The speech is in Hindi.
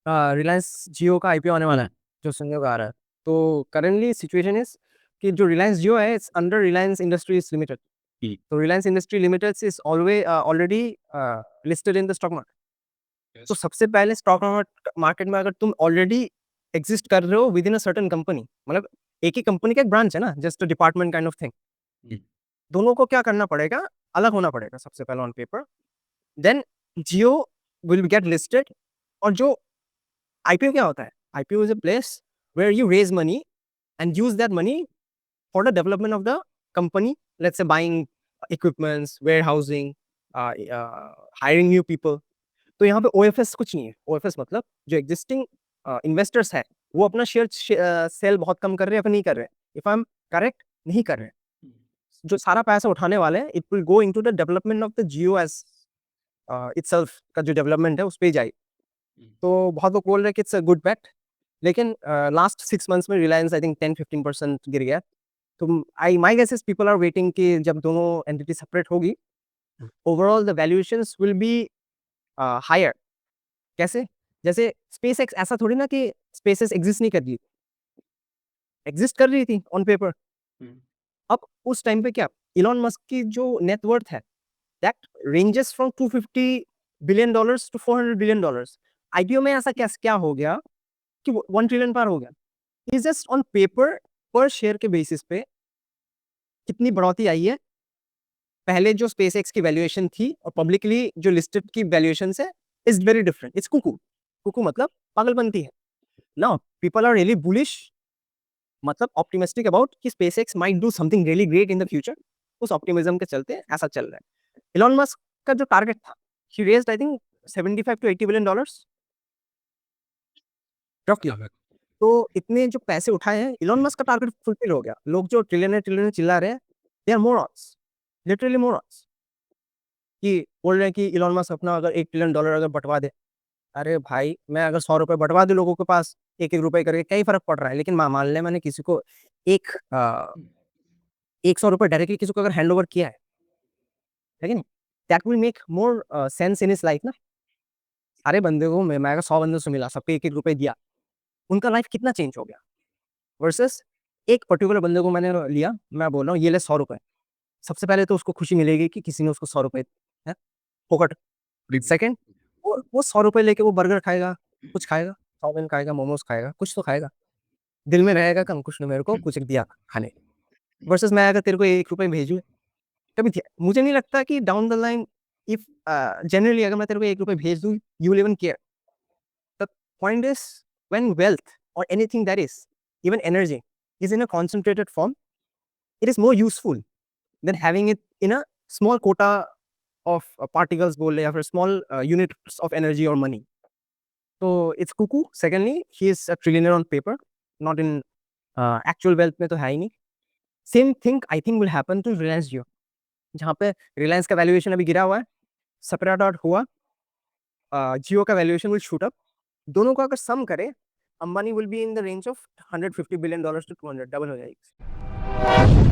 रिलायंस जियो का आईपीओ आने वाला है, जो सुनने को आ रहा है। तो करंटली सिचुएशन इज कि जो रिलायंस जियो है, it's under Reliance industries limited. तो Reliance industry limited is already listed in the stock market. तो सबसे पहले स्टॉक मार्केट में अगर तुम ऑलरेडी एग्जिस्ट कर रहे हो with in a certain company, मतलब एक ही कंपनी का एक ब्रांच है ना, just a department kind of thing, दोनों को क्या करना पड़ेगा, अलग होना पड़ेगा सबसे पहले on paper. Then Jio will get listed. और जो आईपीओ क्या होता है? IPO is a place where you raise money and use that money for the development of the company. Let's say buying equipments, warehousing, hiring new people. तो यहाँ पे OFS कुछ नहीं है। OFS मतलब जो एग्जिस्टिंग इन्वेस्टर्स है वो अपना शेयर सेल बहुत कम कर रहे हैं या फिर नहीं कर रहे हैं। इफ आई एम करेक्ट, नहीं कर रहे हैं। जो सारा पैसा उठाने वाले हैं, it will go into the development of the Jio as itself का जो डेवलपमेंट है उस पे जाए। तो बहुत लोग बोल रहे हैं कि इट्स अ गुड बेट, लेकिन लास्ट 6 मंथ्स में रिलायंस आई थिंक 10-15% गिर गया। तो I my guess is people are waiting कि जब दोनों एंटिटी सेपरेट होगी, overall the valuations will be higher. कैसे? जैसे स्पेसएक्स, ऐसा थोड़ी ना कि स्पेसएक्स एग्जिस्ट नहीं कर रही, एग्जिस्ट कर रही थी ऑन पेपर। अब उस टाइम पे क्या, इलॉन मस्क की जो नेटवर्थ है that ranges from $250 billion to $400 billion. IPO में ऐसा क्या हो गया कि 1 ट्रिलियन पार हो गया। इज जस्ट ऑन पेपर, पर शेयर के बेसिस पे कितनी बढ़ोतरी आई है। पहले जो स्पेसएक्स की वैल्यूएशन थी और पब्लिकली जो लिस्टेड की वैल्यूएशन है is very different. It's cuckoo. Cuckoo मतलब पागलपंती है। Now people are really bullish, मतलब ऑप्टिमिस्टिक अबाउट कि SpaceX might do something really great in the future. उस ऑप्टिमिज्म के चलते ऐसा चल रहा है। इलॉन मस्क का जो टारगेट था, ही रेज्ड आई थिंक $75-80 बिलियन। तो इतने जो पैसे उठाए हैं, इलॉन मस्क का टारगेट फुलफिल हो गया। लोग जो ट्रिलियन चिल्ला रहे हैं, they are morons, literally morons, कि बोल रहे हैं कि इलॉन मस्क अपना अगर $1 ट्रिलियन अगर बंटवा दे। अरे भाई, मैं अगर 100 रुपए बंटवा दूं लोगों के पास एक एक रुपए करके, क्या ही फर्क पड़ रहा है? लेकिन मान लें मैंने किसी को एक 100 रुपए डायरेक्टली किसी को अगर हैंड ओवर किया है कि नहीं, that will make more sense in his life ना। सारे बंदे को मैं अगर 100 बंदों से मिला, सबको एक एक रुपए दिया, उनका लाइफ कितना चेंज हो गया। वर्सेस एक पर्टिकुलर बंदे को मैंने लिया, मैं बोल रहा हूँ ये ले 100 रुपए। सबसे पहले तो उसको खुशी मिलेगी कि किसी ने उसको 100 रुपए है फोकट। सेकंड, वो 100 रुपए लेके वो बर्गर खाएगा, कुछ खाएगा, चाउमीन खाएगा, मोमोज खाएगा, कुछ तो खाएगा, दिल में रहेगा कम कुछ ने मेरे को कुछ दिया खाने। वर्सेस मैं अगर तेरे को 1 रुपए भेजूँ, कभी मुझे नहीं लगता कि down the line, if generally अगर मैं तेरे को 1 रुपए भेज दूँ, you will even care. The point is, when wealth और anything that is even energy is in a concentrated form, it is more useful than having it in a small quota of particles बोल ले या फिर small units of energy or money. So it's cuckoo. Secondly, he is a trillionaire on paper, not in actual wealth में तो है ही नहीं। Same thing I think will happen to Reliance Jio, जहाँ पे Reliance का वैल्यूएशन अभी गिरा हुआ है, सेपरेट आउट हुआ, जियो का वैल्यूएशन विल शूट अप। दोनों को अगर सम करें, Ambani will be in the range of $150 billion to 200, double हो जाएगी।